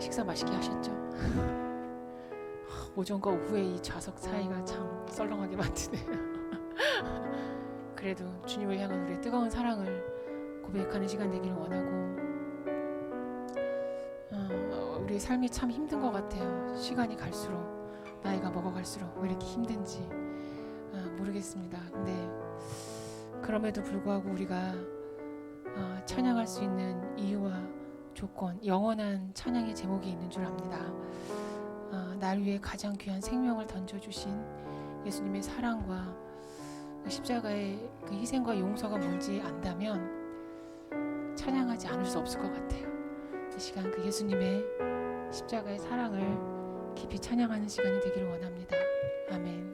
식사 맛있게 하셨죠? 오전과 오후의 이 좌석 사이가 참 썰렁하게 만드네요. 그래도 주님을 향한 우리의 뜨거운 사랑을 고백하는 시간 되기를 원하고, 우리의 삶이 참 힘든 것 같아요. 시간이 갈수록, 나이가 먹어갈수록 왜 이렇게 힘든지 모르겠습니다. 근데 그럼에도 불구하고 우리가 찬양할 수 있는 이유와 조건, 영원한 찬양의 제목이 있는 줄 압니다. 날 위해 가장 귀한 생명을 던져주신 예수님의 사랑과 그 십자가의 그 희생과 용서가 뭔지 안다면 찬양하지 않을 수 없을 것 같아요. 이 시간 그 예수님의 십자가의 사랑을 깊이 찬양하는 시간이 되기를 원합니다. 아멘.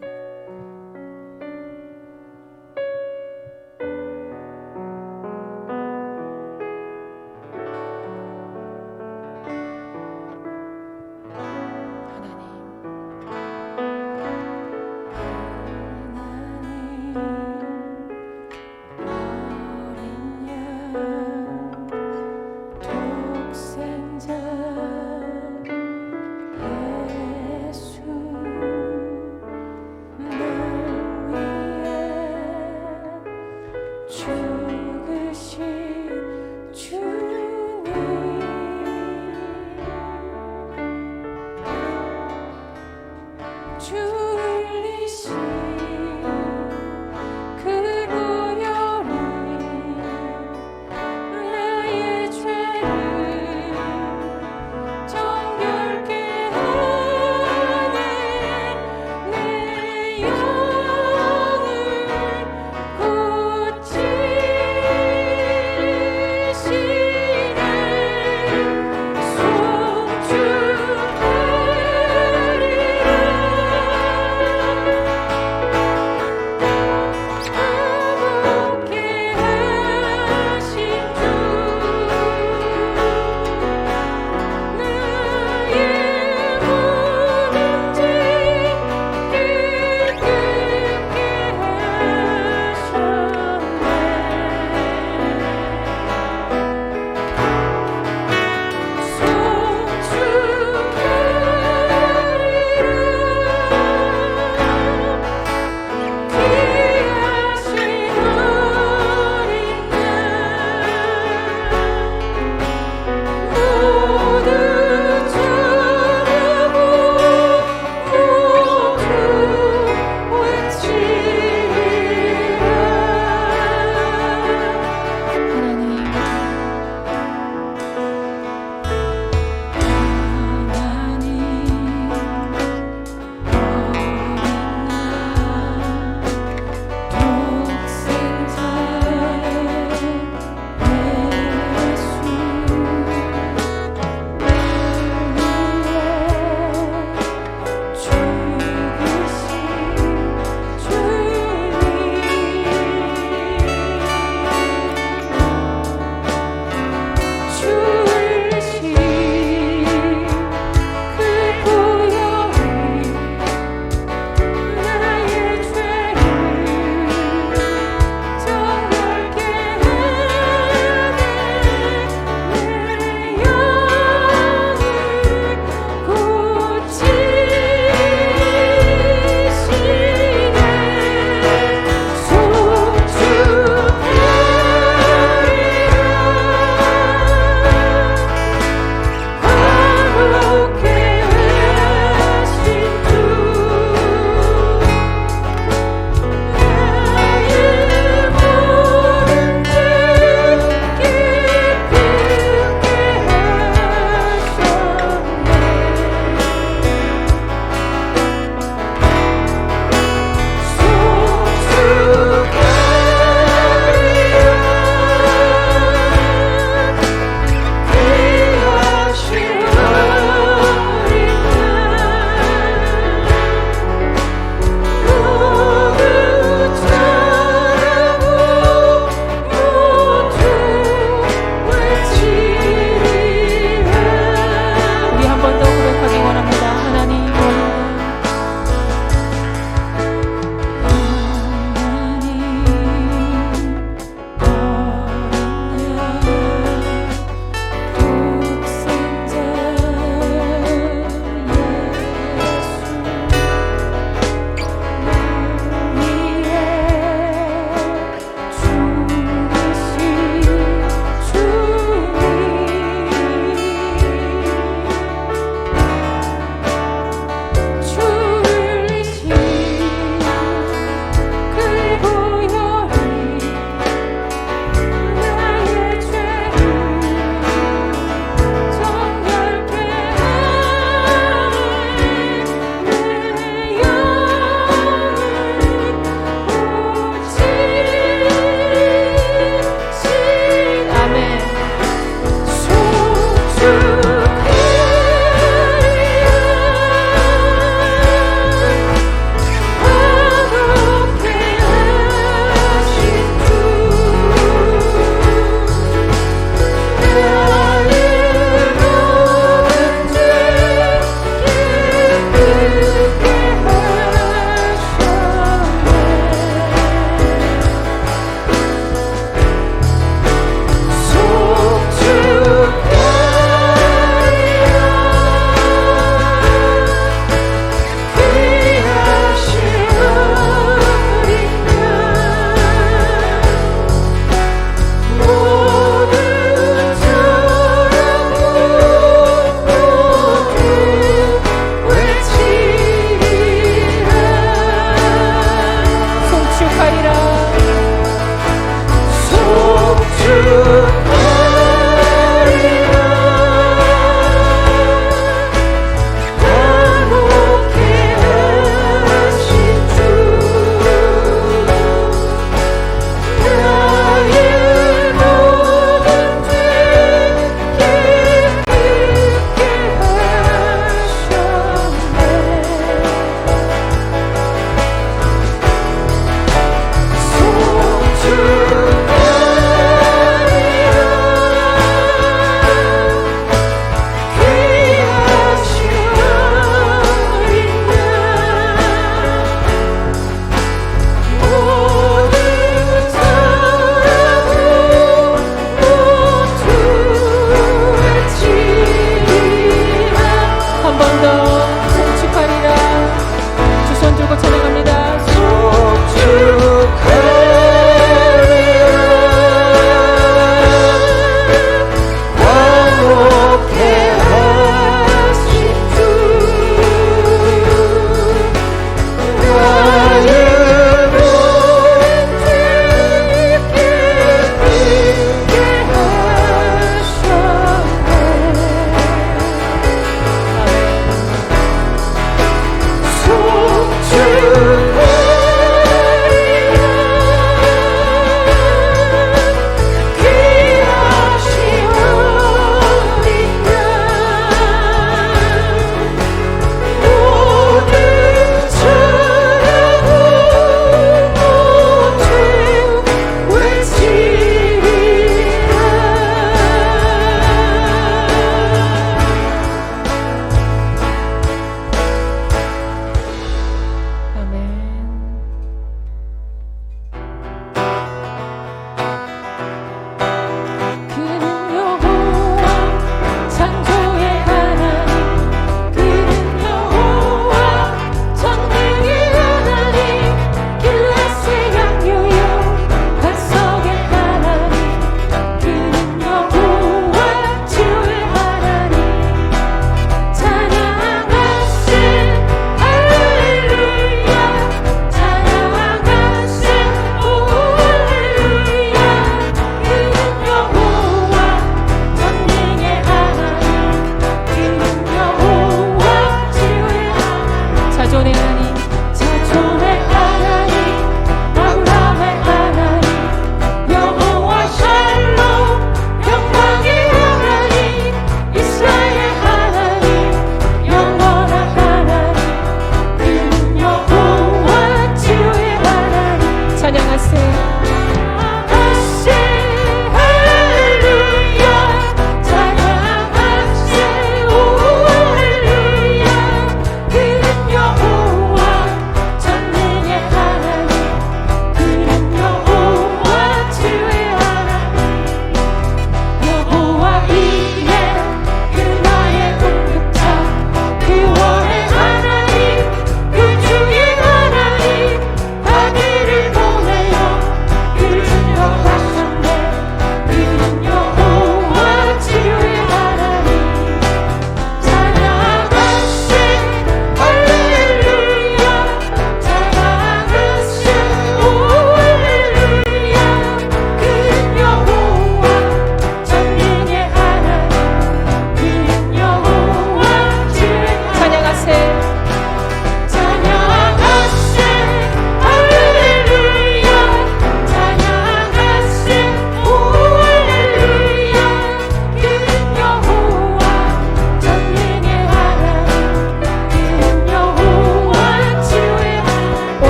속죄하시고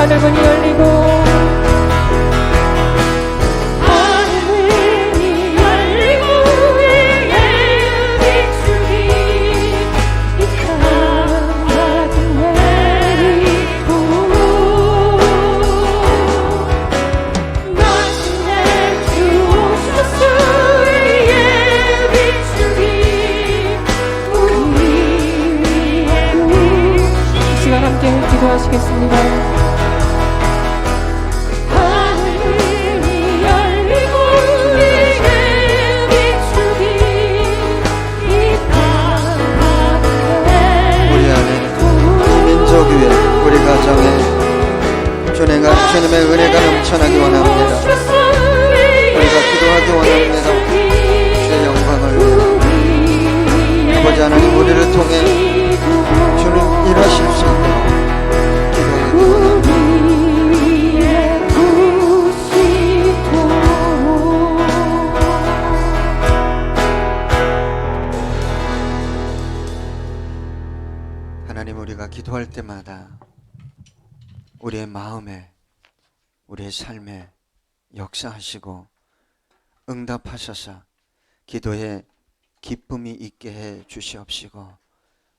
하늘문이 열리고 기도하시겠습니다. 우리 안에 이 민족 위에 우리 가정에 주님의 은혜가 넘쳐나기 원합니다. 우리가 기도하기 원합니다. 주의 영광을 위해 아버지 하나님 우리를 통해 주님 일하실 수 있도록 기도하기 원합니다. 하나님, 우리가 기도할 때마다 우리의 마음에 우리의 삶에 역사하시고 응답하셔서 기도에 기쁨이 있게 해 주시옵시고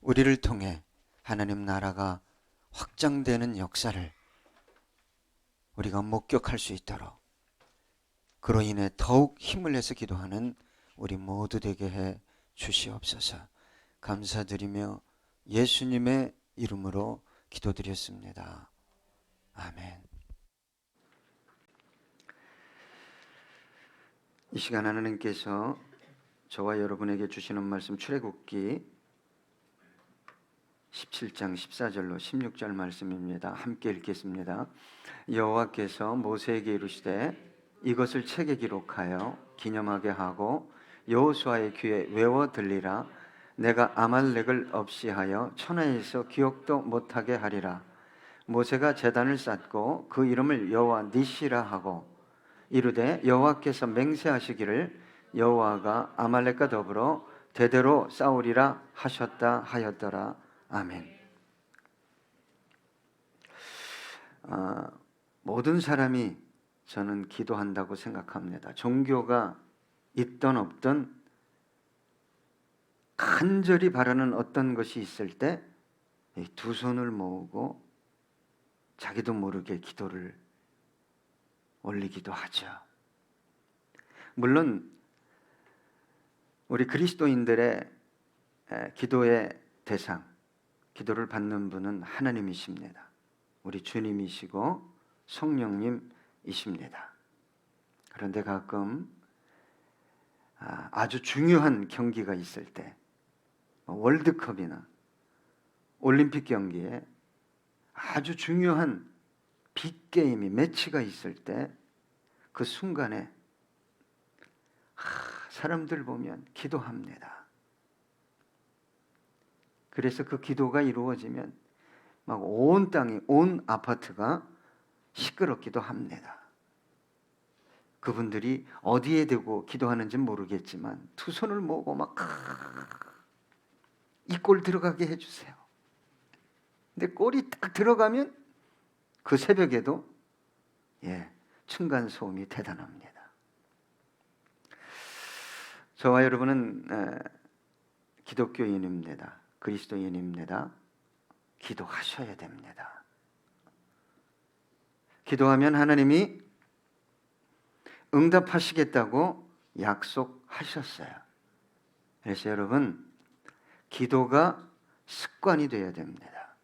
우리를 통해 하나님 나라가 확장되는 역사를 우리가 목격할 수 있도록 그로 인해 더욱 힘을 내서 기도하는 우리 모두 되게 해 주시옵소서. 감사드리며 예수님의 이름으로 기도드렸습니다. 아멘. 이 시간 하나님께서 저와 여러분에게 주시는 말씀 출애굽기 17장 14절로 16절 말씀입니다. 함께 읽겠습니다. 여호와께서 모세에게 이르시되 이것을 책에 기록하여 기념하게 하고 여호수아의 귀에 외워 들리라. 내가 아말렉을 없이하여 천하에서 기억도 못하게 하리라. 모세가 제단을 쌓고 그 이름을 여호와 니시라 하고 이르되 여호와께서 맹세하시기를 여호와가 아말렉과 더불어 대대로 싸우리라 하셨다 하였더라. 아멘. 모든 사람이 저는 기도한다고 생각합니다. 종교가 있던 없던 간절히 바라는 어떤 것이 있을 때 두 손을 모으고 자기도 모르게 기도를 올리기도 하죠. 물론 우리 그리스도인들의 기도의 대상, 기도를 받는 분은 하나님이십니다. 우리 주님이시고 성령님이십니다. 그런데 가끔 아주 중요한 경기가 있을 때, 월드컵이나 올림픽 경기에 아주 중요한 빅게임이 매치가 있을 때 그 순간에 사람들 보면 기도합니다. 그래서 그 기도가 이루어지면 막 온 땅이, 온 아파트가 시끄럽기도 합니다. 그분들이 어디에 대고 기도하는지 모르겠지만 두 손을 모으고 막 이 골 들어가게 해주세요. 근데 골이 딱 들어가면 그 새벽에도 층간 소음이 대단합니다. 저와 여러분은 기독교인입니다. 그리스도인입니다. 기도하셔야 됩니다. 기도하면 하나님이 응답하시겠다고 약속하셨어요. 그래서 여러분, 기도가 습관이 되어야 됩니다.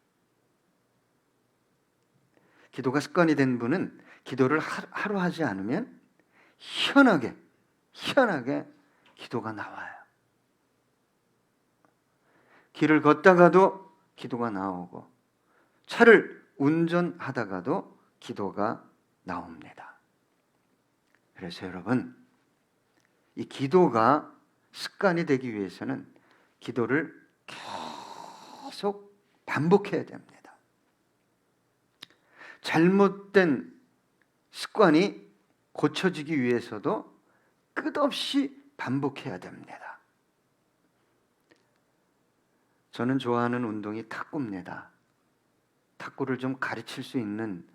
기도가 습관이 된 분은 기도를 하루 하지 않으면 희한하게 기도가 나와요. 길을 걷다가도 기도가 나오고 차를 운전하다가도 기도가 나옵니다. 그래서 여러분, 이 기도가 습관이 되기 위해서는 기도를 계속 반복해야 됩니다. 잘못된 습관이 고쳐지기 위해서도 끝없이 반복해야 됩니다. 저는 좋아하는 운동이 탁구입니다. 탁구를 좀 가르칠 수 있는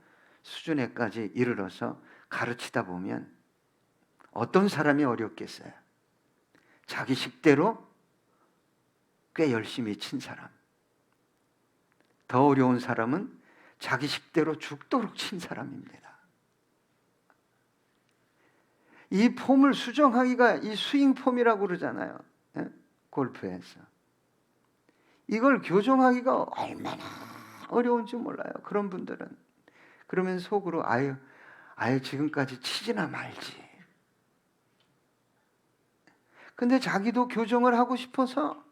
수준에까지 이르러서 가르치다 보면 어떤 사람이 어렵겠어요? 자기 식대로 꽤 열심히 친 사람. 더 어려운 사람은 자기 식대로 죽도록 친 사람입니다. 이 폼을 수정하기가 이 스윙 폼이라고 그러잖아요. 예? 골프에서. 이걸 교정하기가 얼마나 어려운지 몰라요. 그런 분들은. 그러면 속으로 아유 지금까지 치지나 말지. 근데 자기도 교정을 하고 싶어서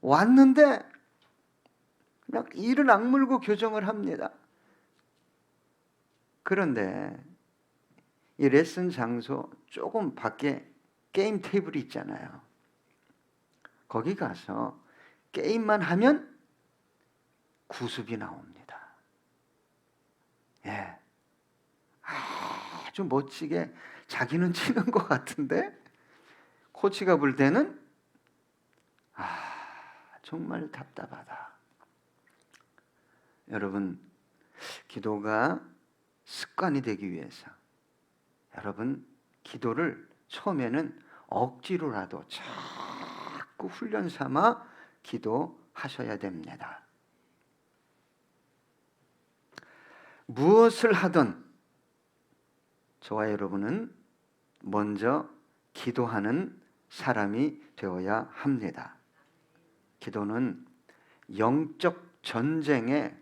왔는데 그냥 이를 악물고 교정을 합니다. 그런데 이 레슨 장소 조금 밖에 게임 테이블이 있잖아요. 거기 가서 게임만 하면 구습이 나옵니다. 예. 아주 멋지게 자기는 치는 것 같은데 코치가 볼 때는 정말 답답하다. 여러분, 기도가 습관이 되기 위해서 여러분 기도를 처음에는 억지로라도 자꾸 훈련 삼아 기도하셔야 됩니다. 무엇을 하든 저와 여러분은 먼저 기도하는 사람이 되어야 합니다. 기도는 영적 전쟁의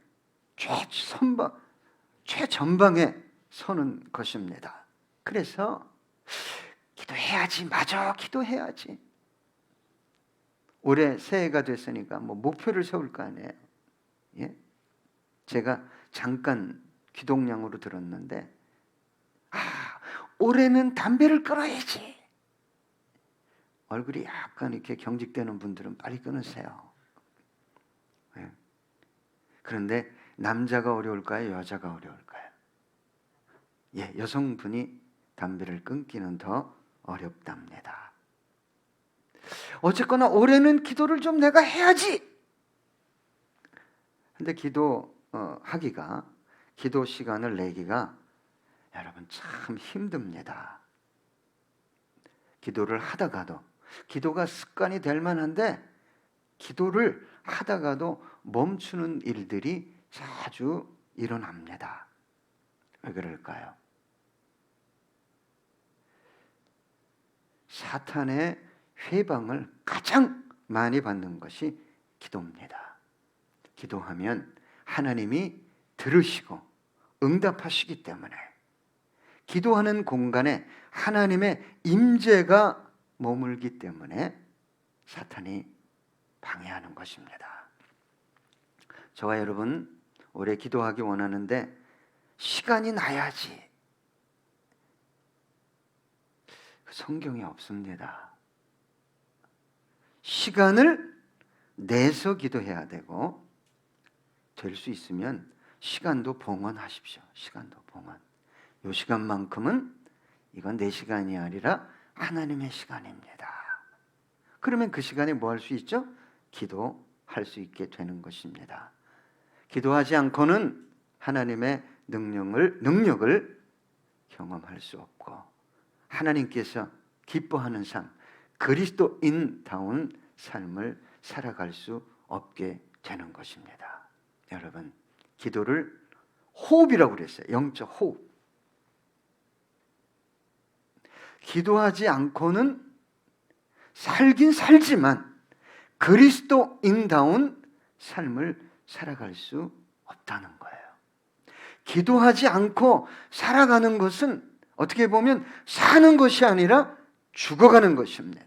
최전방에 서는 것입니다. 그래서 기도해야지, 맞아, 기도해야지. 올해 새해가 됐으니까 목표를 세울 거 아니에요. 예? 제가 잠깐 기독량으로 들었는데 올해는 담배를 끊어야지. 얼굴이 약간 이렇게 경직되는 분들은 빨리 끊으세요. 예. 그런데 남자가 어려울까요? 여자가 어려울까요? 예, 여성분이 담배를 끊기는 더 어렵답니다. 어쨌거나 올해는 기도를 좀 내가 해야지. 근데 하기가 기도 시간을 내기가 여러분 참 힘듭니다. 기도를 하다가도 기도가 습관이 될 만한데 기도를 하다가도 멈추는 일들이 자주 일어납니다. 왜 그럴까요? 사탄의 회방을 가장 많이 받는 것이 기도입니다. 기도하면 하나님이 들으시고 응답하시기 때문에 기도하는 공간에 하나님의 임재가 머물기 때문에 사탄이 방해하는 것입니다. 저와 여러분 올해 기도하기 원하는데 시간이 나야지. 성경에 없습니다. 시간을 내서 기도해야 되고 될 수 있으면 시간도 봉헌하십시오. 시간도 봉헌. 이 시간만큼은 이건 내 시간이 아니라 하나님의 시간입니다. 그러면 그 시간에 뭐 할 수 있죠? 기도할 수 있게 되는 것입니다. 기도하지 않고는 하나님의 능력을 경험할 수 없고 하나님께서 기뻐하는 삶, 그리스도인다운 삶을 살아갈 수 없게 되는 것입니다. 여러분, 기도를 호흡이라고 그랬어요. 영적 호흡. 기도하지 않고는 살긴 살지만 그리스도인다운 삶을 살아갈 수 없다는 거예요. 기도하지 않고 살아가는 것은 어떻게 보면 사는 것이 아니라 죽어가는 것입니다.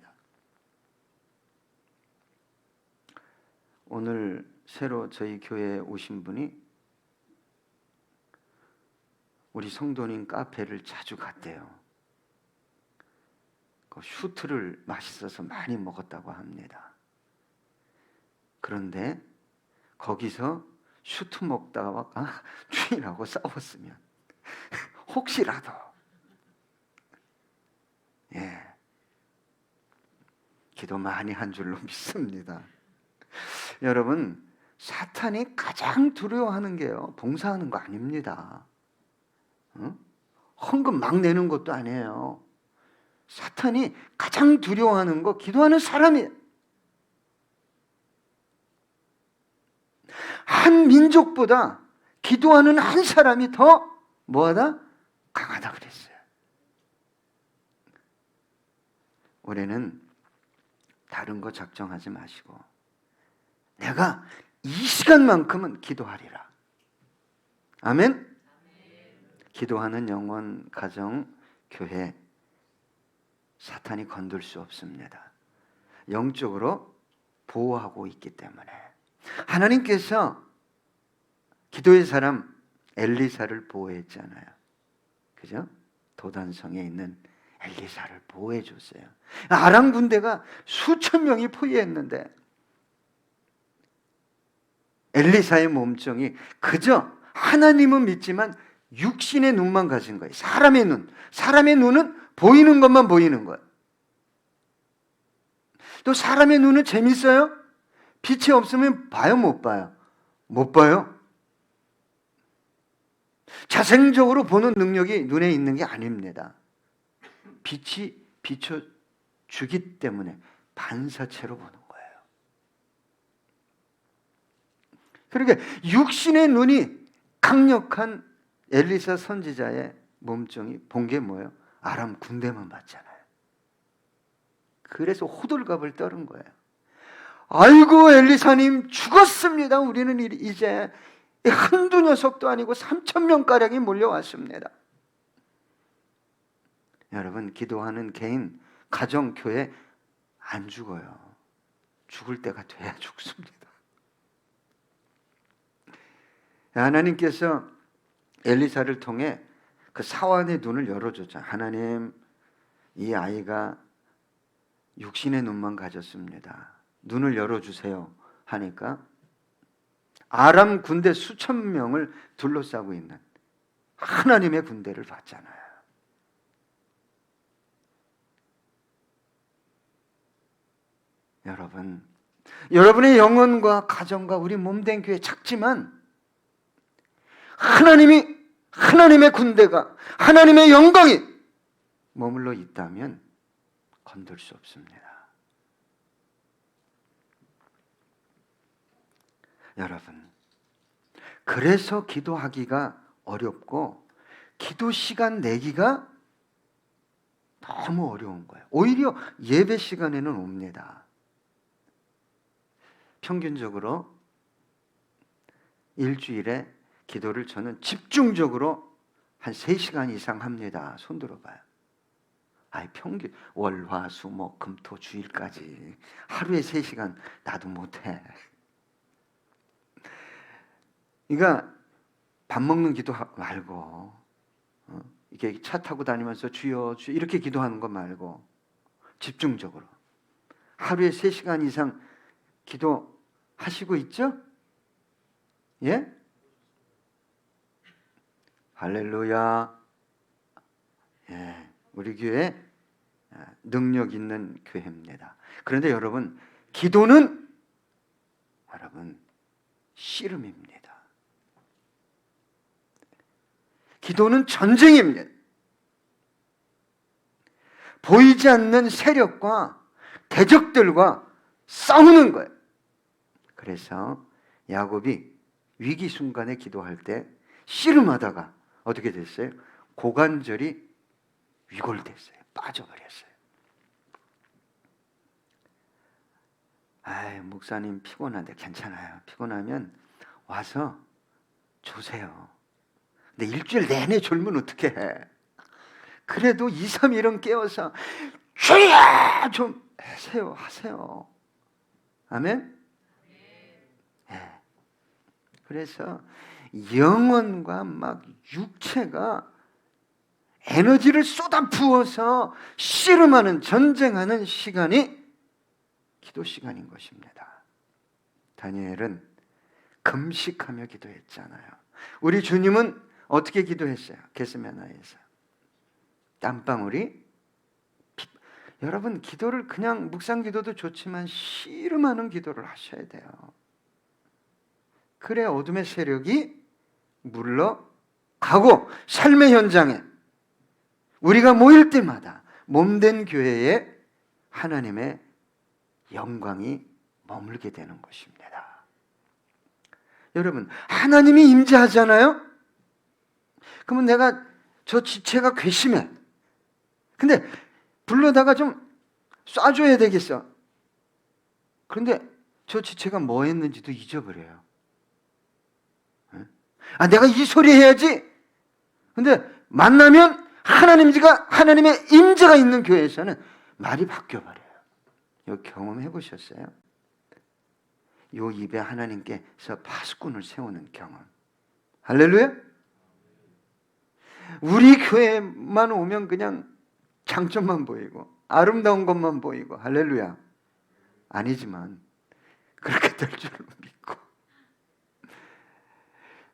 오늘 새로 저희 교회에 오신 분이 우리 성도님 카페를 자주 갔대요. 그 슈트를 맛있어서 많이 먹었다고 합니다. 그런데 거기서 슈트 먹다가 주인하고 싸웠으면 혹시라도 기도 많이 한 줄로 믿습니다. 여러분, 사탄이 가장 두려워하는 게요, 봉사하는 거 아닙니다. 헌금 막 내는 것도 아니에요. 사탄이 가장 두려워하는 거 기도하는 사람이에요. 한 민족보다 기도하는 한 사람이 더 뭐하다? 강하다 그랬어요. 올해는 다른 거 작정하지 마시고 내가 이 시간만큼은 기도하리라. 아멘? 기도하는 영혼, 가정, 교회 사탄이 건들 수 없습니다. 영적으로 보호하고 있기 때문에 하나님께서 기도의 사람 엘리사를 보호했잖아요. 그죠? 도단성에 있는 엘리사를 보호해 줬어요. 아람 군대가 수천 명이 포위했는데 엘리사의 몸종이 그저 하나님은 믿지만 육신의 눈만 가진 거예요. 사람의 눈. 사람의 눈은 보이는 것만 보이는 거예요. 또 사람의 눈은 재밌어요? 빛이 없으면 봐요, 못 봐요? 못 봐요. 자생적으로 보는 능력이 눈에 있는 게 아닙니다. 빛이 비춰주기 때문에 반사체로 보는 거예요. 그러니까 육신의 눈이 강력한 엘리사 선지자의 몸종이 본 게 뭐예요? 아람 군대만 봤잖아요. 그래서 호들갑을 떨은 거예요. 아이고 엘리사님 죽었습니다. 우리는 이제 한두 녀석도 아니고 3,000명가량이 몰려왔습니다. 여러분 기도하는 개인, 가정, 교회 안 죽어요. 죽을 때가 돼야 죽습니다. 하나님께서 엘리사를 통해 그 사환의 눈을 열어줬죠. 하나님, 이 아이가 육신의 눈만 가졌습니다. 눈을 열어주세요 하니까 아람 군대 수천 명을 둘러싸고 있는 하나님의 군대를 봤잖아요. 여러분의 영혼과 가정과 우리 몸된 교회 작지만 하나님의 군대가, 하나님의 영광이 머물러 있다면 건들 수 없습니다. 여러분, 그래서 기도하기가 어렵고 기도 시간 내기가 너무 어려운 거예요. 오히려 예배 시간에는 옵니다. 평균적으로 일주일에 기도를 저는 집중적으로 한 3시간 이상 합니다. 손 들어봐요. 평균 월, 화, 수, 목, 금, 토, 주일까지 하루에 3시간 나도 못해. 그러니까 밥 먹는 기도 말고 이렇게 차 타고 다니면서 주여 주여 이렇게 기도하는 거 말고 집중적으로 하루에 3시간 이상 기도하시고 있죠? 예? 할렐루야. 예, 우리 교회 능력 있는 교회입니다. 그런데 여러분, 기도는 씨름입니다. 기도는 전쟁입니다. 보이지 않는 세력과 대적들과 싸우는 거예요. 그래서 야곱이 위기 순간에 기도할 때 씨름하다가 어떻게 됐어요? 고관절이 위골됐어요. 빠져버렸어요. 목사님 피곤한데 괜찮아요. 피곤하면 와서 조세요. 근데 일주일 내내 졸면 어떻게 해? 그래도 2, 3일은 깨워서 주여 좀 하세요. 아멘? 네. 그래서 영혼과 막 육체가 에너지를 쏟아 부어서 씨름하는, 전쟁하는 시간이 기도 시간인 것입니다. 다니엘은 금식하며 기도했잖아요. 우리 주님은 어떻게 기도했어요? 겟세마네에서 땀방울이 여러분 기도를 그냥 묵상 기도도 좋지만 씨름하는 기도를 하셔야 돼요. 그래 어둠의 세력이 물러가는 가고 삶의 현장에 우리가 모일 때마다 몸된 교회에 하나님의 영광이 머물게 되는 것입니다. 여러분, 하나님이 임재하잖아요? 그러면 내가 저 지체가 괘씸해. 근데 불러다가 좀 쏴줘야 되겠어. 그런데 저 지체가 뭐 했는지도 잊어버려요. 아, 내가 이 소리 해야지. 근데 만나면 하나님의 임재가 있는 교회에서는 말이 바뀌어버려요. 이거 경험해 보셨어요? 요 입에 하나님께서 파수꾼을 세우는 경험. 할렐루야? 우리 교회만 오면 그냥 장점만 보이고 아름다운 것만 보이고 할렐루야. 아니지만 그렇게 될 줄 믿고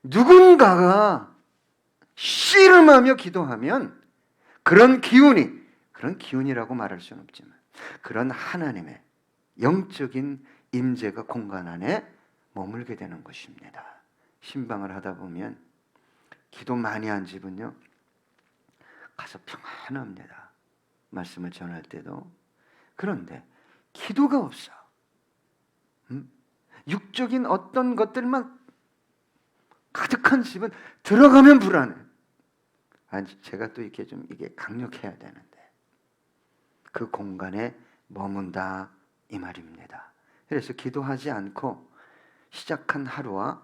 누군가가 씨름하며 기도하면 그런 기운이라고 말할 수는 없지만 그런 하나님의 영적인 임재가 공간 안에 머물게 되는 것입니다. 신방을 하다 보면 기도 많이 한 집은요 가서 평안합니다. 말씀을 전할 때도. 그런데 기도가 없어. 육적인 어떤 것들만 가득한 집은 들어가면 불안해. 아니, 제가 또 이렇게 좀 이게 강력해야 되는데 그 공간에 머문다 이 말입니다. 그래서 기도하지 않고 시작한 하루와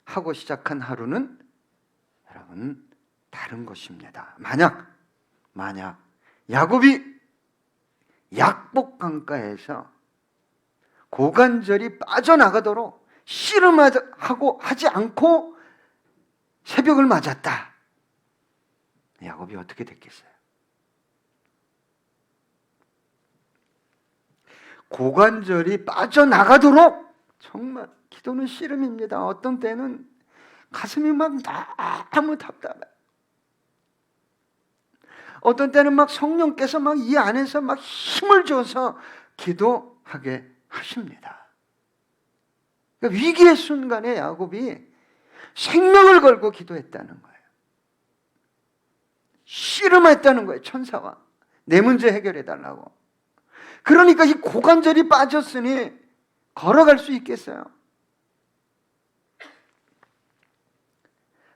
하고 시작한 하루는 여러분 다른 것입니다. 만약 야곱이 약복 강가에서 고관절이 빠져나가도록 씨름하고 하지 않고 새벽을 맞았다. 야곱이 어떻게 됐겠어요? 고관절이 빠져나가도록 정말 기도는 씨름입니다. 어떤 때는 가슴이 막 너무 답답해. 어떤 때는 막 성령께서 막 이 안에서 막 힘을 줘서 기도하게 하십니다. 그러니까 위기의 순간에 야곱이 생명을 걸고 기도했다는 거예요. 씨름했다는 거예요. 천사와 내 문제 해결해 달라고. 그러니까 이 고관절이 빠졌으니 걸어갈 수 있겠어요?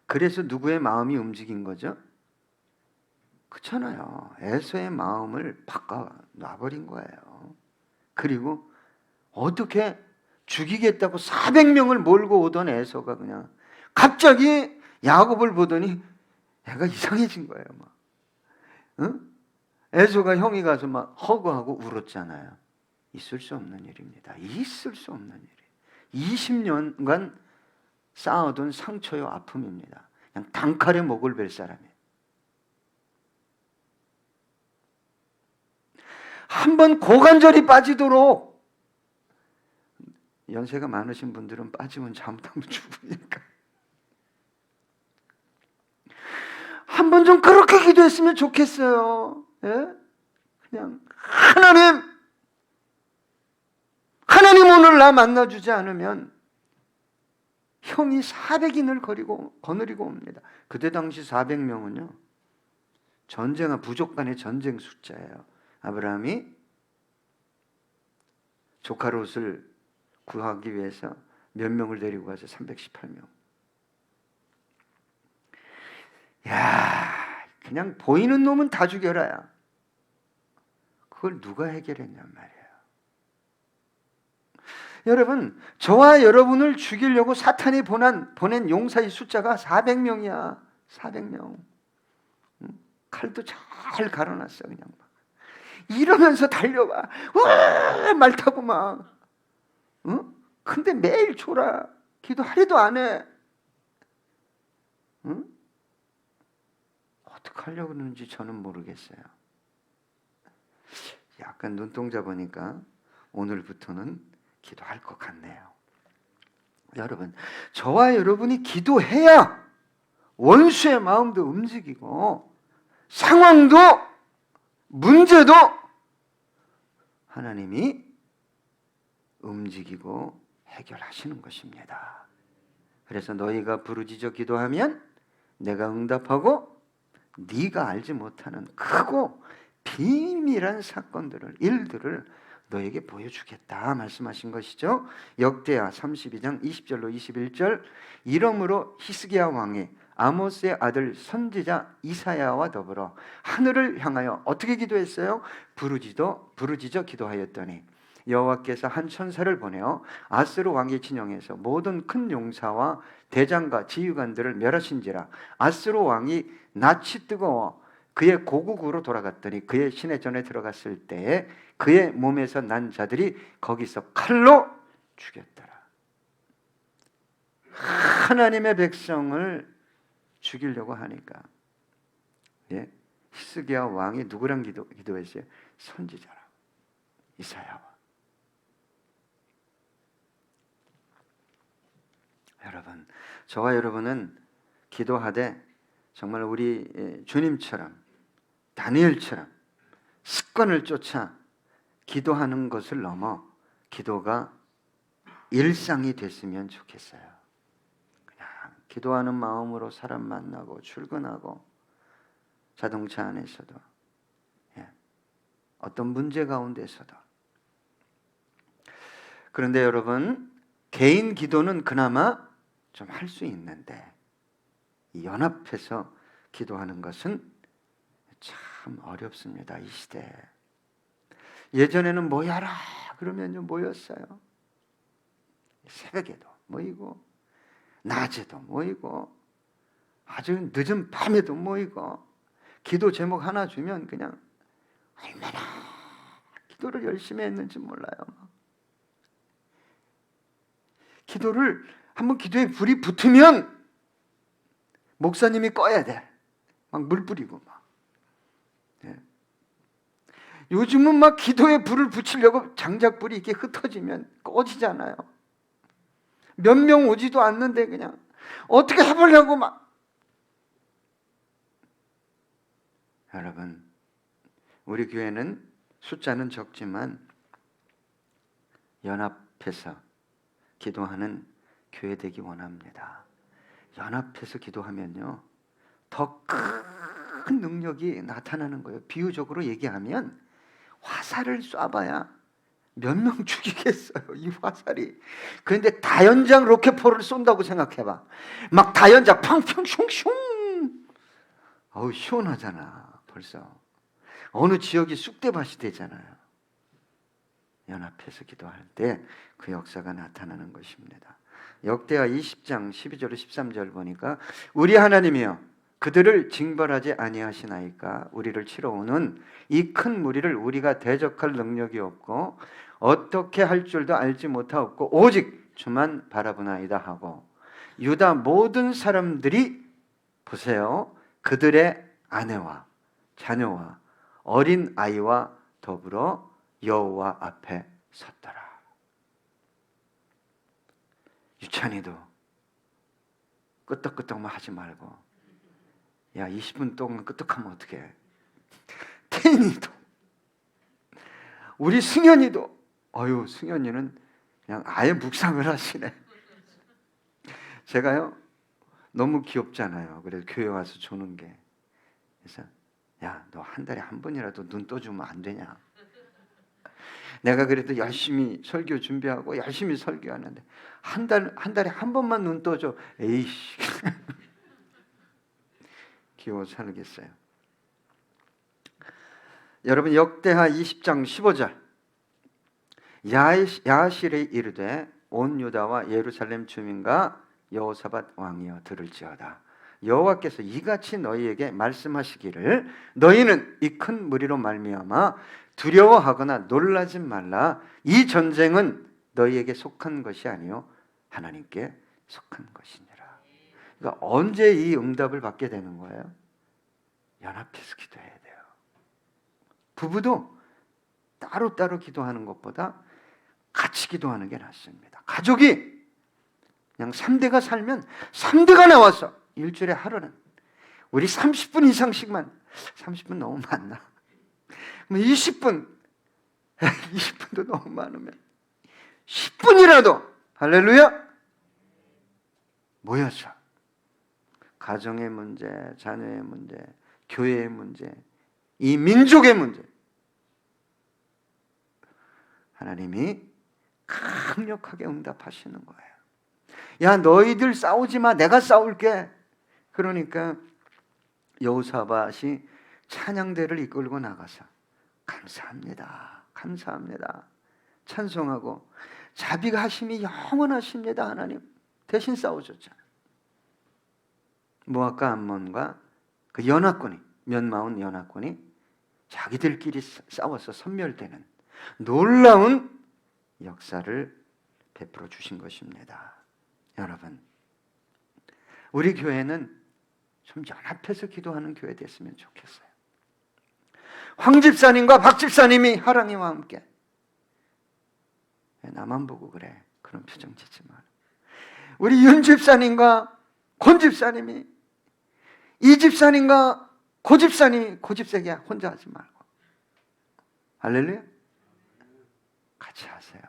그래서 누구의 마음이 움직인 거죠? 그렇잖아요. 에서의 마음을 바꿔 놔버린 거예요. 그리고 어떻게 죽이겠다고 400명을 몰고 오던 에서가 그냥 갑자기 야곱을 보더니 애가 이상해진 거예요. 막. 응? 에서가 형이 가서 막 허구하고 울었잖아요. 있을 수 없는 일입니다. 있을 수 없는 일이에요. 20년간 쌓아둔 상처요 아픔입니다. 그냥 단칼에 목을 벨 사람이에요. 한번 고관절이 빠지도록, 연세가 많으신 분들은 빠지면 잘못하면 죽으니까 한 번 좀 그렇게 기도했으면 좋겠어요. 예? 그냥 하나님 오늘 나 만나주지 않으면 형이 400인을 거느리고 옵니다. 그때 당시 400명은요 부족 간의 전쟁 숫자예요. 아브라함이 조카 롯을 구하기 위해서 몇 명을 데리고 가서 318명. 야, 그냥 보이는 놈은 다 죽여라야. 그걸 누가 해결했냔 말이에요. 여러분, 저와 여러분을 죽이려고 사탄이 보낸 용사의 숫자가 400명이야. 400명. 칼도 잘 갈아놨어. 그냥 막. 이러면서 달려와. 와, 말 타고 막. 응? 근데 매일 줘라. 기도하려도 안 해. 응? 어떻게 하려고 그러는지 저는 모르겠어요. 약간 눈동자 보니까 오늘부터는 기도할 것 같네요. 여러분, 저와 여러분이 기도해야 원수의 마음도 움직이고 상황도 문제도 하나님이 움직이고 해결하시는 것입니다. 그래서 너희가 부르짖어 기도하면 내가 응답하고 네가 알지 못하는 크고 비밀한 사건들을, 일들을 너에게 보여주겠다 말씀하신 것이죠. 역대하 32장 20절로 21절. 이러므로 히스기야 왕이 아모스의 아들 선지자 이사야와 더불어 하늘을 향하여 어떻게 기도했어요? 부르짖어 기도하였더니 여호와께서 한 천사를 보내어 아스로 왕의 진영에서 모든 큰 용사와 대장과 지휘관들을 멸하신지라. 아스로 왕이 낯이 뜨거워 그의 고국으로 돌아갔더니 그의 시내전에 들어갔을 때에 그의 몸에서 난 자들이 거기서 칼로 죽였더라. 하나님의 백성을 죽이려고 하니까 히스기야 왕이 누구랑 기도했어요? 선지자라, 이사야와. 여러분, 저와 여러분은 기도하되 정말 우리 주님처럼, 다니엘처럼 습관을 쫓아 기도하는 것을 넘어 기도가 일상이 됐으면 좋겠어요. 그냥 기도하는 마음으로 사람 만나고 출근하고 자동차 안에서도 어떤 문제 가운데서도. 그런데 여러분, 개인 기도는 그나마 좀 할 수 있는데 이 연합해서 기도하는 것은 참 어렵습니다. 이 시대에. 예전에는 모여라 그러면 모였어요. 새벽에도 모이고 낮에도 모이고 아주 늦은 밤에도 모이고 기도 제목 하나 주면 그냥 얼마나 기도를 열심히 했는지 몰라요. 기도를 한번 기도에 불이 붙으면 목사님이 꺼야 돼. 막 물 뿌리고 막. 요즘은 막 기도에 불을 붙이려고 장작불이 이렇게 흩어지면 꺼지잖아요. 몇 명 오지도 않는데 그냥 어떻게 해보려고 막. 여러분, 우리 교회는 숫자는 적지만 연합해서 기도하는 교회 되기 원합니다. 연합해서 기도하면요 더 큰 능력이 나타나는 거예요. 비유적으로 얘기하면 화살을 쏴봐야 몇 명 죽이겠어요, 이 화살이. 그런데 다연장 로켓포를 쏜다고 생각해봐. 막 다연장 팡팡 슝슝. 어우, 시원하잖아. 벌써 어느 지역이 쑥대밭이 되잖아요. 연합해서 기도할 때 그 역사가 나타나는 것입니다. 역대하 20장 12절 13절 보니까 우리 하나님이여 그들을 징벌하지 아니하시나이까. 우리를 치러 오는 이 큰 무리를 우리가 대적할 능력이 없고 어떻게 할 줄도 알지 못하옵고 오직 주만 바라보나이다 하고 유다 모든 사람들이 보세요, 그들의 아내와 자녀와 어린 아이와 더불어 여호와 앞에 섰더라. 유찬이도 끄떡끄떡만 하지 말고, 야 20분 동안 끄떡하면 어떡해. 태인이도, 우리 승현이도, 승현이는 그냥 아예 묵상을 하시네. 제가요 너무 귀엽잖아요. 그래서 교회 와서 주는 게. 그래서 야, 너 한 달에 한 번이라도 눈 떠주면 안 되냐? 내가 그래도 열심히 설교 준비하고 열심히 설교하는데 한 달에 한 번만 눈 떠줘. 에이씨. 귀여워 살겠어요. 여러분, 역대하 20장 15절. 야하실이 이르되 온 유다와 예루살렘 주민과 여호사밧 왕이여 들을지어다. 여호와께서 이같이 너희에게 말씀하시기를 너희는 이 큰 무리로 말미암아 두려워하거나 놀라지 말라. 이 전쟁은 너희에게 속한 것이 아니요 하나님께 속한 것이니라. 그러니까 언제 이 응답을 받게 되는 거예요? 연합해서 기도해야 돼요. 부부도 따로따로 기도하는 것보다 같이 기도하는 게 낫습니다. 가족이 그냥 3대가 살면 3대가 나와서 일주일에 하루는 우리 30분 이상씩만, 30분 너무 많나? 20분 20분도 너무 많으면 10분이라도 할렐루야 모여서 가정의 문제, 자녀의 문제, 교회의 문제, 이 민족의 문제, 하나님이 강력하게 응답하시는 거예요. 야, 너희들 싸우지 마, 내가 싸울게. 그러니까 여호사밧이 찬양대를 이끌고 나가서 감사합니다, 감사합니다, 찬송하고 자비가 하심이 영원하십니다. 하나님 대신 싸워줬잖아요. 모압과 암몬과 그 연합군이, 몇마운 연합군이 자기들끼리 싸워서 섬멸되는 놀라운 역사를 베풀어 주신 것입니다. 여러분, 우리 교회는 좀 연합해서 기도하는 교회 됐으면 좋겠어요. 황 집사님과 박 집사님이 하랑이와 함께. 나만 보고 그래, 그런 표정 짓지 마. 우리 윤 집사님과 권 집사님이, 이 집사님과 고 집사님이, 고집세게 혼자 하지 말고. 할렐루야. 같이 하세요.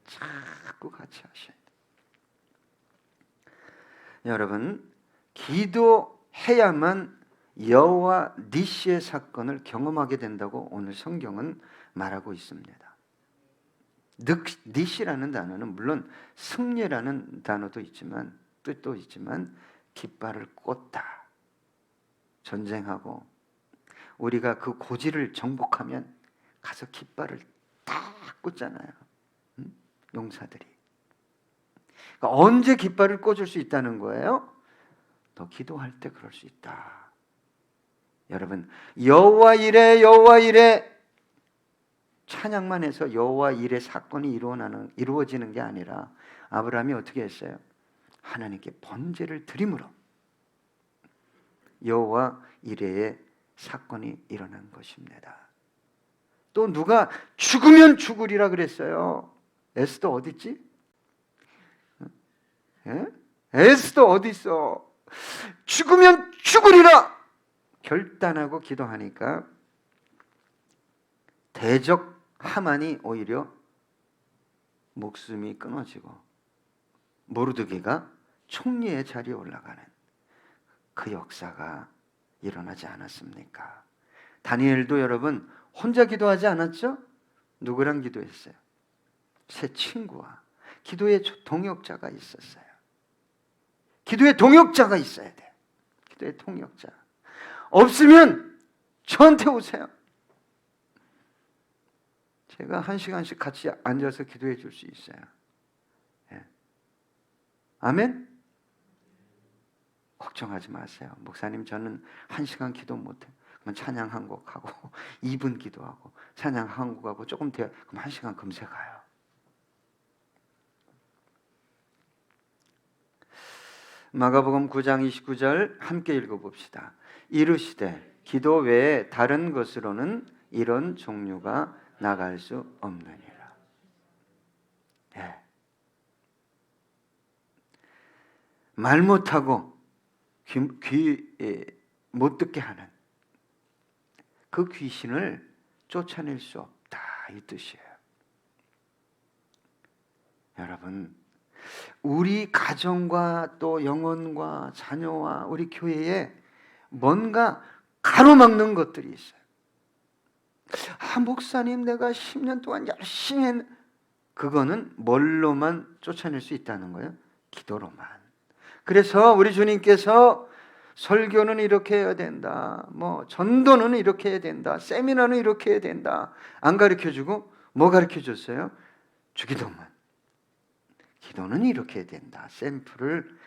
자꾸 같이 하셔야 돼요. 여러분, 기도해야만 여호와 니시의 사건을 경험하게 된다고 오늘 성경은 말하고 있습니다. 니시라는 단어는 물론 승리라는 단어도 있지만, 뜻도 있지만, 깃발을 꽂다, 전쟁하고 우리가 그 고지를 정복하면 가서 깃발을 딱 꽂잖아요. 용사들이. 그러니까 언제 깃발을 꽂을 수 있다는 거예요? 너 기도할 때 그럴 수 있다. 여러분, 여호와 이레, 여호와 이레 찬양만 해서 여호와 이레 사건이 이루어지는 게 아니라 아브라함이 어떻게 했어요? 하나님께 번제를 드림으로 여호와 이레의 사건이 일어난 것입니다. 또 누가 죽으면 죽으리라 그랬어요. 에스더 어디 있지? 에스더 어디 있어? 죽으면 죽으리라 결단하고 기도하니까 대적 하만이 오히려 목숨이 끊어지고 모르드게가 총리의 자리에 올라가는 그 역사가 일어나지 않았습니까? 다니엘도 여러분 혼자 기도하지 않았죠? 누구랑 기도했어요? 새 친구와 기도의 동역자가 있었어요. 기도의 동역자가 있어야 돼. 기도의 동역자. 없으면 저한테 오세요. 제가 1시간씩 같이 앉아서 기도해 줄 수 있어요. 예. 아멘? 걱정하지 마세요. 목사님, 저는 1시간 기도 못해요. 그러면 찬양 한 곡 하고 2분 기도하고 찬양 한 곡 하고 조금 더 그럼 1시간 금세 가요. 마가복음 9장 29절 함께 읽어봅시다. 이르시되 기도 외에 다른 것으로는 이런 종류가 나갈 수 없느니라. 네. 말 못하고 귀 못 듣게 하는 그 귀신을 쫓아낼 수 없다, 이 뜻이에요. 여러분, 우리 가정과 또 영혼과 자녀와 우리 교회에 뭔가 가로막는 것들이 있어요. 아, 목사님, 내가 10년 동안 열심히 했는데, 그거는 뭘로만 쫓아낼 수 있다는 거예요? 기도로만. 그래서 우리 주님께서 설교는 이렇게 해야 된다, 뭐 전도는 이렇게 해야 된다, 세미나는 이렇게 해야 된다 안 가르쳐주고 뭐 가르쳐줬어요? 주기도만. 기도는 이렇게 해야 된다, 샘플을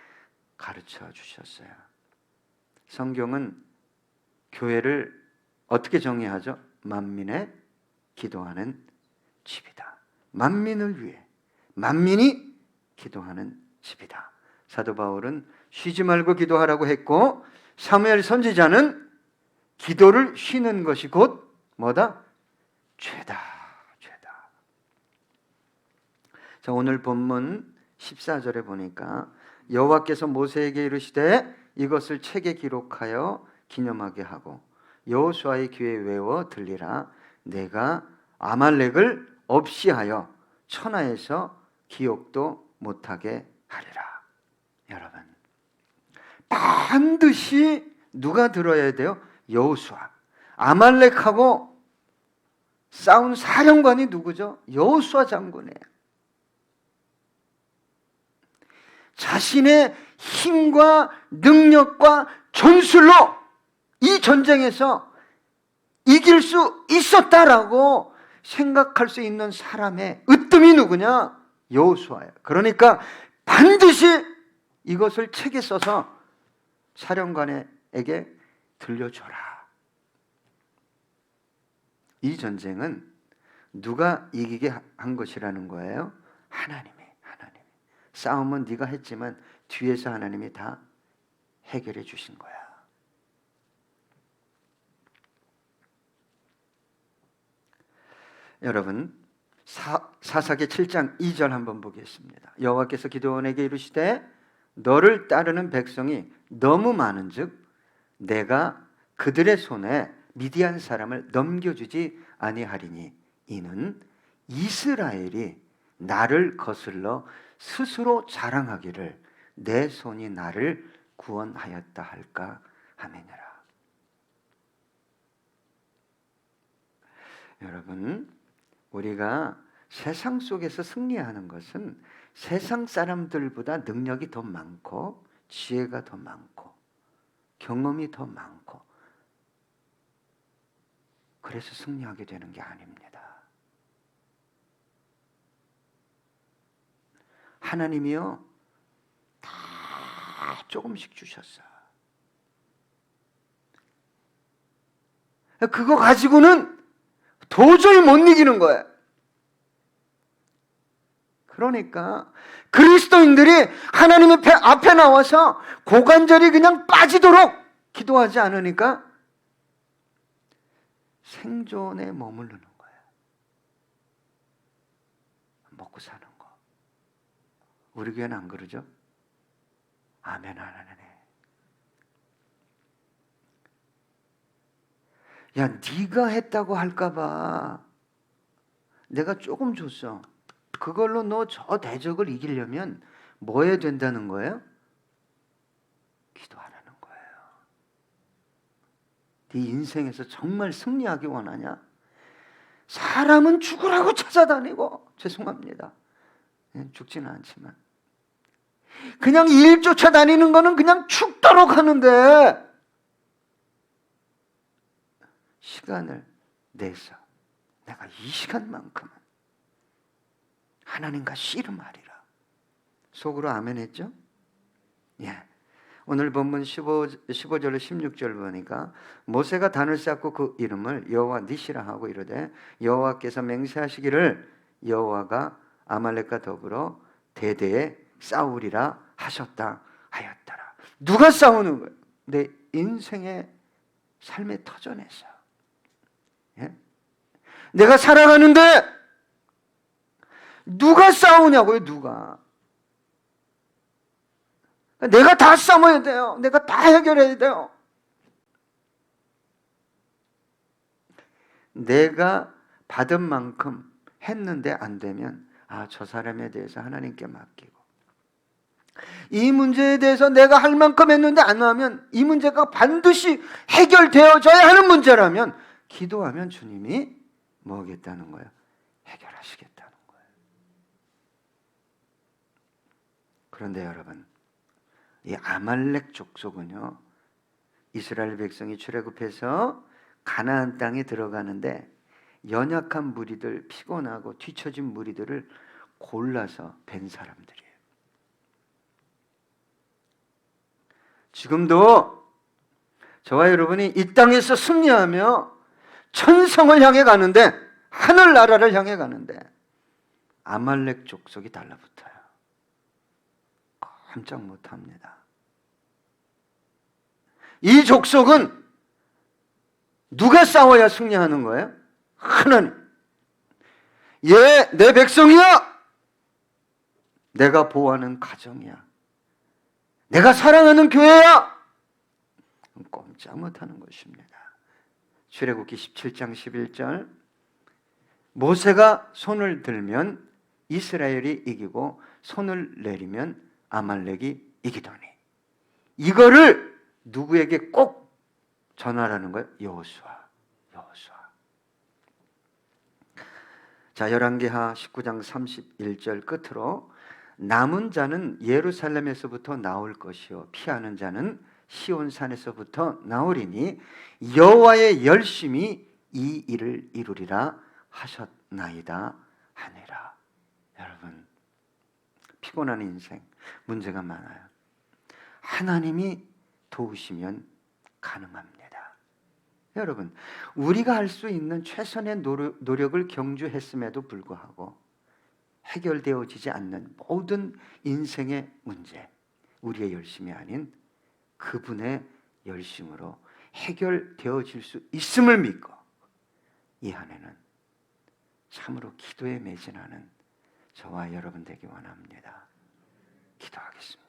가르쳐 주셨어요. 성경은 교회를 어떻게 정의하죠? 만민의 기도하는 집이다. 만민을 위해 만민이 기도하는 집이다. 사도 바울은 쉬지 말고 기도하라고 했고, 사무엘 선지자는 기도를 쉬는 것이 곧 뭐다? 죄다. 죄다. 자, 오늘 본문 14절에 보니까 여호와께서 모세에게 이르시되 이것을 책에 기록하여 기념하게 하고 여호수아의 귀에 외워 들리라. 내가 아말렉을 없이 하여 천하에서 기억도 못하게 하리라. 여러분, 반드시 누가 들어야 돼요? 여호수아. 아말렉하고 싸운 사령관이 누구죠? 여호수아 장군이에요. 자신의 힘과 능력과 전술로 이 전쟁에서 이길 수 있었다라고 생각할 수 있는 사람의 으뜸이 누구냐? 여호수아예요. 그러니까 반드시 이것을 책에 써서 사령관에게 들려줘라. 이 전쟁은 누가 이기게 한 것이라는 거예요? 하나님이. 싸움은 네가 했지만 뒤에서 하나님이 다 해결해 주신 거야. 여러분, 사사기 7장 2절 한번 보겠습니다. 여호와께서 기드온에게 이르시되 너를 따르는 백성이 너무 많은즉 내가 그들의 손에 미디안 사람을 넘겨주지 아니하리니 이는 이스라엘이 나를 거슬러 스스로 자랑하기를 내 손이 나를 구원하였다 할까 하매니라. 여러분, 우리가 세상 속에서 승리하는 것은 세상 사람들보다 능력이 더 많고 지혜가 더 많고 경험이 더 많고 그래서 승리하게 되는 게 아닙니다. 하나님이요 다 조금씩 주셨어. 그거 가지고는 도저히 못 이기는 거예요. 그러니까 그리스도인들이 하나님의 앞에 나와서 고관절이 그냥 빠지도록 기도하지 않으니까 생존에 머무르는 거예요. 먹고 사는 거. 우리 교회는 안 그러죠? 아멘 안 하네. 야, 네가 했다고 할까 봐 내가 조금 줬어. 그걸로 너 저 대적을 이기려면 뭐 해야 된다는 거예요? 기도하라는 거예요. 네 인생에서 정말 승리하기 원하냐? 사람은 죽으라고 찾아다니고, 죄송합니다. 죽지는 않지만 그냥 일 쫓아다니는 거는 그냥 죽도록 하는데 시간을 내서 내가 이 시간만큼은 하나님과 씨름하리라. 속으로 아멘 했죠? 예. 오늘 본문 15절로 16절 보니까 모세가 단을 쌓고 그 이름을 여호와 니시라 하고 이르되 여호와께서 맹세하시기를 여호와가 아말렉과 더불어 대대에 싸우리라 하셨다 하였더라. 누가 싸우는 거예요? 내 인생의 삶의 터전에서. 예? 내가 살아가는데 누가 싸우냐고요? 누가? 내가 다 싸워야 돼요. 내가 다 해결해야 돼요. 내가 받은 만큼 했는데 안 되면 저 사람에 대해서 하나님께 맡기고 이 문제에 대해서 내가 할 만큼 했는데 안 하면 이 문제가 반드시 해결되어져야 하는 문제라면 기도하면 주님이 뭐 하겠다는 거예요? 해결하시겠다는 거예요. 그런데 여러분, 이 아말렉 족속은요, 이스라엘 백성이 출애굽해서 가나안 땅에 들어가는데 연약한 무리들, 피곤하고 뒤처진 무리들을 골라서 벤 사람들이에요. 지금도 저와 여러분이 이 땅에서 승리하며 천성을 향해 가는데, 하늘나라를 향해 가는데 아말렉 족속이 달라붙어요. 깜짝 못합니다. 이 족속은 누가 싸워야 승리하는 거예요? 하나님. 얘 내 백성이야. 내가 보호하는 가정이야. 내가 사랑하는 교회야. 꼼짝 못하는 것입니다. 출애굽기 17장 11절 모세가 손을 들면 이스라엘이 이기고 손을 내리면 아말렉이 이기더니 이거를 누구에게 꼭 전하라는 거예요? 여호수아. 자, 열왕기하 19장 31절 끝으로 남은 자는 예루살렘에서부터 나올 것이요 피하는 자는 시온산에서부터 나오리니 여호와의 열심히 이 일을 이루리라 하셨나이다 하니라. 여러분, 피곤한 인생, 문제가 많아요. 하나님이 도우시면 가능합니다. 여러분, 우리가 할 수 있는 최선의 노력을 경주했음에도 불구하고 해결되어지지 않는 모든 인생의 문제, 우리의 열심이 아닌 그분의 열심으로 해결되어질 수 있음을 믿고 이 한 해는 참으로 기도에 매진하는 저와 여러분 되기 원합니다. 기도하겠습니다.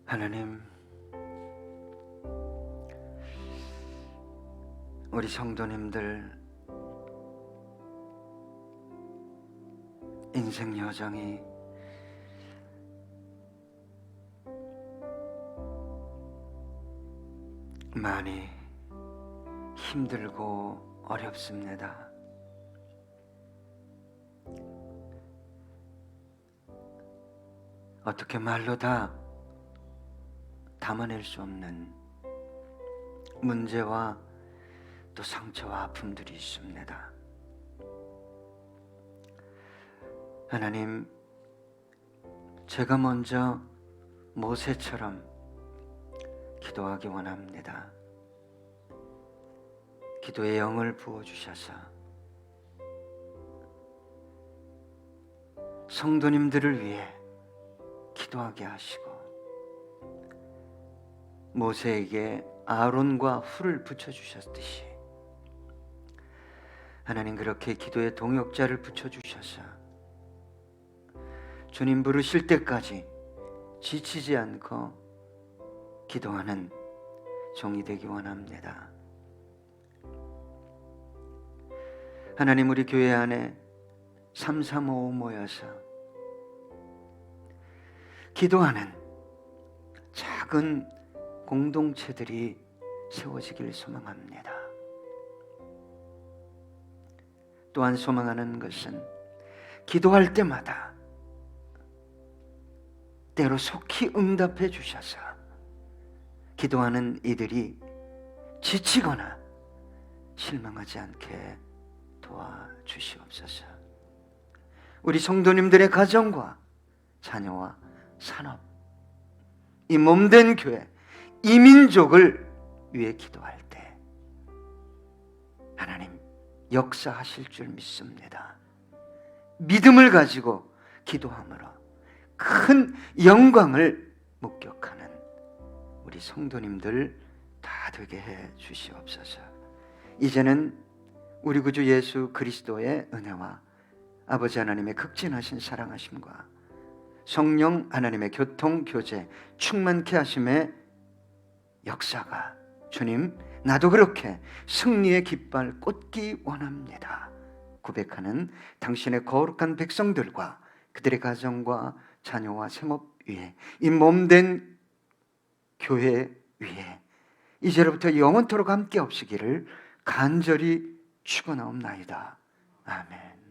하나님, 우리 성도님들 인생 여정이 많이 힘들고 어렵습니다. 어떻게 말로 다 담아낼 수 없는 문제와 또 상처와 아픔들이 있습니다. 하나님, 제가 먼저 모세처럼 기도하기 원합니다. 기도의 영을 부어주셔서 성도님들을 위해 기도하게 하시고 모세에게 아론과 훌을 붙여주셨듯이 하나님 그렇게 기도의 동역자를 붙여주셔서 주님 부르실 때까지 지치지 않고 기도하는 종이 되기 원합니다. 하나님, 우리 교회 안에 335 모여서 기도하는 작은 공동체들이 세워지길 소망합니다. 또한 소망하는 것은 기도할 때마다 때로 속히 응답해 주셔서 기도하는 이들이 지치거나 실망하지 않게 도와주시옵소서. 우리 성도님들의 가정과 자녀와 산업, 이 몸된 교회, 이 민족을 위해 기도할 때 하나님 역사하실 줄 믿습니다. 믿음을 가지고 기도함으로 큰 영광을 목격하는 우리 우리 성도님들 다 되게 해 주시옵소서. 이제는 우리 구주 예수 그리스도의 은혜와 아버지 하나님의 극진하신 사랑하심과 성령 하나님의 교통 교제 충만케 하심의 역사가 주님 나도 그렇게 승리의 깃발 꽂기 원합니다 고백하는 당신의 거룩한 백성들과 그들의 가정과 자녀와 생업 위에 이 몸된 교회 위에 이제로부터 영원토록 함께 없으기를 간절히 축원하옵나이다. 아멘.